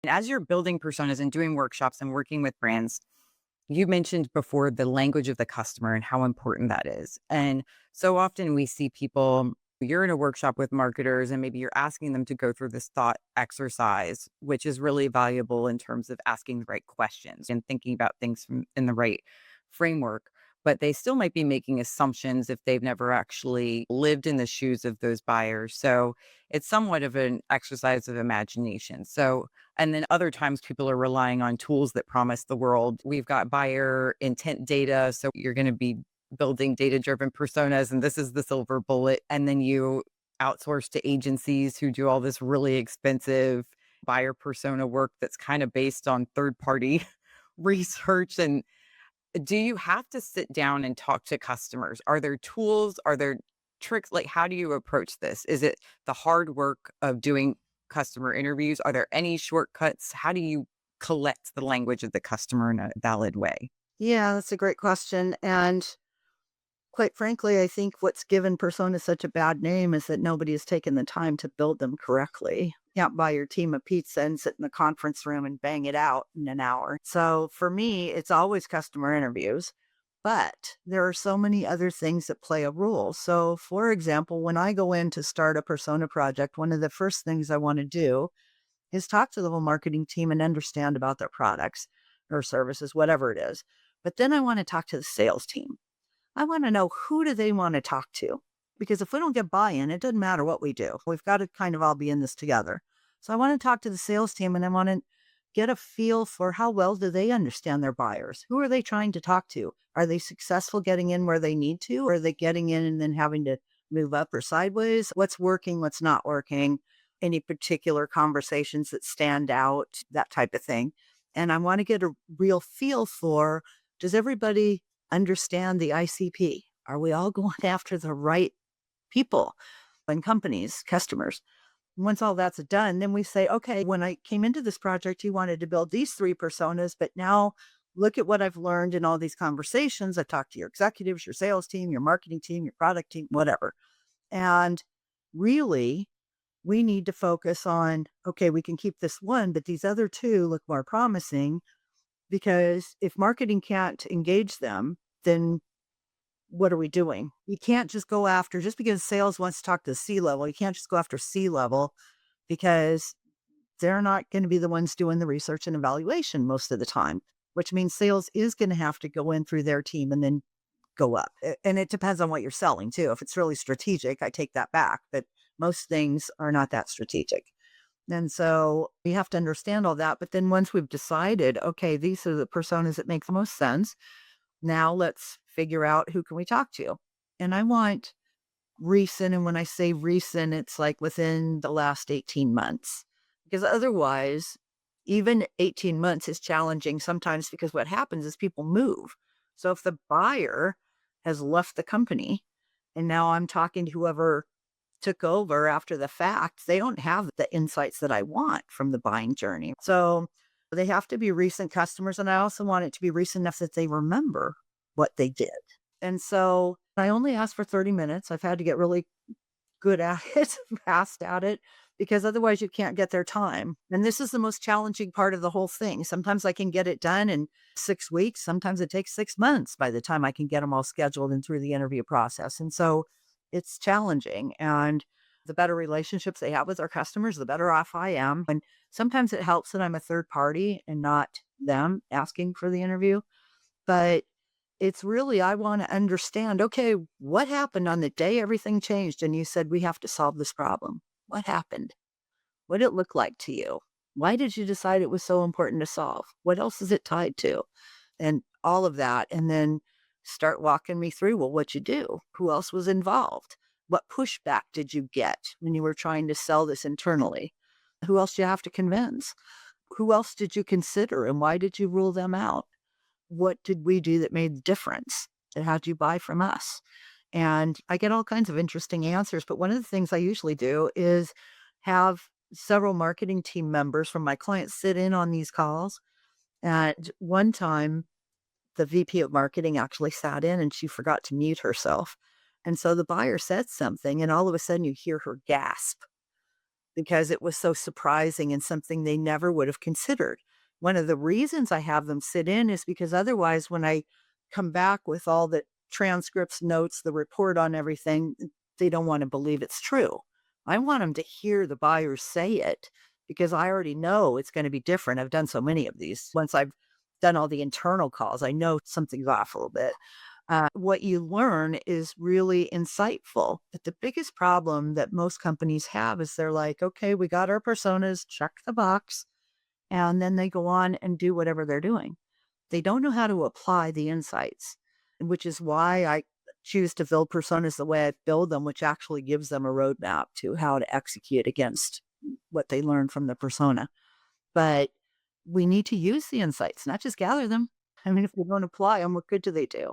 And as you're building personas and doing workshops and working with brands, you mentioned before the language of the customer and how important that is. And so often we see people, you're in a workshop with marketers and maybe you're asking them to go through this thought exercise, which is really valuable in terms of asking the right questions and thinking about things from in the right framework. But they still might be making assumptions if they've never actually lived in the shoes of those buyers. So it's somewhat of an exercise of imagination. So and then other times people are relying on tools that promise the world. We've got buyer intent data. So you're going to be building data driven personas, and this is the silver bullet. And then you outsource to agencies who do all this really expensive buyer persona work that's kind of based on third party research. And do you have to sit down and talk to customers? Are there tools? Are there tricks? Like, how do you approach this? Is it the hard work of doing customer interviews? Are there any shortcuts? How do you collect the language of the customer in a valid way? Yeah, that's a great question. And quite frankly, I think what's given personas such a bad name is that nobody has taken the time to build them correctly. You can't buy your team a pizza and sit in the conference room and bang it out in an hour. So for me, it's always customer interviews, but there are so many other things that play a role. So, for example, when I go in to start a persona project, one of the first things I want to do is talk to the whole marketing team and understand about their products or services, whatever it is. But then I want to talk to the sales team. I want to know, who do they want to talk to? Because if we don't get buy-in, it doesn't matter what we do. We've got to kind of all be in this together. So I want to talk to the sales team and I want to get a feel for how well do they understand their buyers? Who are they trying to talk to? Are they successful getting in where they need to? Or are they getting in and then having to move up or sideways? What's working? What's not working? Any particular conversations that stand out, that type of thing. And I want to get a real feel for, does everybody understand the ICP? Are we all going after the right people and companies, customers? Once all that's done, then we say, okay, when I came into this project, you wanted to build these three personas, but now look at what I've learned in all these conversations. I've talked to your executives, your sales team, your marketing team, your product team, whatever. And really, we need to focus on, okay, we can keep this one, but these other two look more promising, because if marketing can't engage them, then what are we doing? You can't just go after, just because sales wants to talk to C level, you can't just go after C level, because they're not going to be the ones doing the research and evaluation most of the time, which means sales is going to have to go in through their team and then go up. And it depends on what you're selling too. If it's really strategic, I take that back, but most things are not that strategic. And so we have to understand all that. But then once we've decided, okay, these are the personas that make the most sense, now let's figure out, who can we talk to? And I want recent. And when I say recent, it's like within the last 18 months, because otherwise, even 18 months is challenging sometimes, because what happens is people move. So if the buyer has left the company and now I'm talking to whoever took over after the fact, they don't have the insights that I want from the buying journey. So they have to be recent customers. And I also want it to be recent enough that they remember what they did. And so I only asked for 30 minutes. I've had to get really good at it, fast at it, because otherwise you can't get their time. And this is the most challenging part of the whole thing. Sometimes I can get it done in 6 weeks. Sometimes it takes 6 months by the time I can get them all scheduled and through the interview process. And so it's challenging. And the better relationships they have with our customers, the better off I am. And sometimes it helps that I'm a third party and not them asking for the interview. But it's really, I want to understand, okay, what happened on the day everything changed and you said we have to solve this problem? What happened? What did it look like to you? Why did you decide it was so important to solve? What else is it tied to? And all of that. And then start walking me through, well, what you do? Who else was involved? What pushback did you get when you were trying to sell this internally? Who else do you have to convince? Who else did you consider and why did you rule them out? What did we do that made the difference? And how'd you buy from us? And I get all kinds of interesting answers. But one of the things I usually do is have several marketing team members from my clients sit in on these calls. And one time, the VP of marketing actually sat in and she forgot to mute herself. And so the buyer said something, and all of a sudden you hear her gasp, because it was so surprising and something they never would have considered. One of the reasons I have them sit in is because otherwise, when I come back with all the transcripts, notes, the report on everything, they don't want to believe it's true. I want them to hear the buyers say it because I already know it's going to be different. I've done so many of these. Once I've done all the internal calls, I know something's off a little bit. What you learn is really insightful. But the biggest problem that most companies have is they're like, okay, we got our personas, check the box, and then they go on and do whatever they're doing. They don't know how to apply the insights, which is why I choose to build personas the way I build them, which actually gives them a roadmap to how to execute against what they learned from the persona. But we need to use the insights, not just gather them. I mean, if we don't apply them, what good do they do?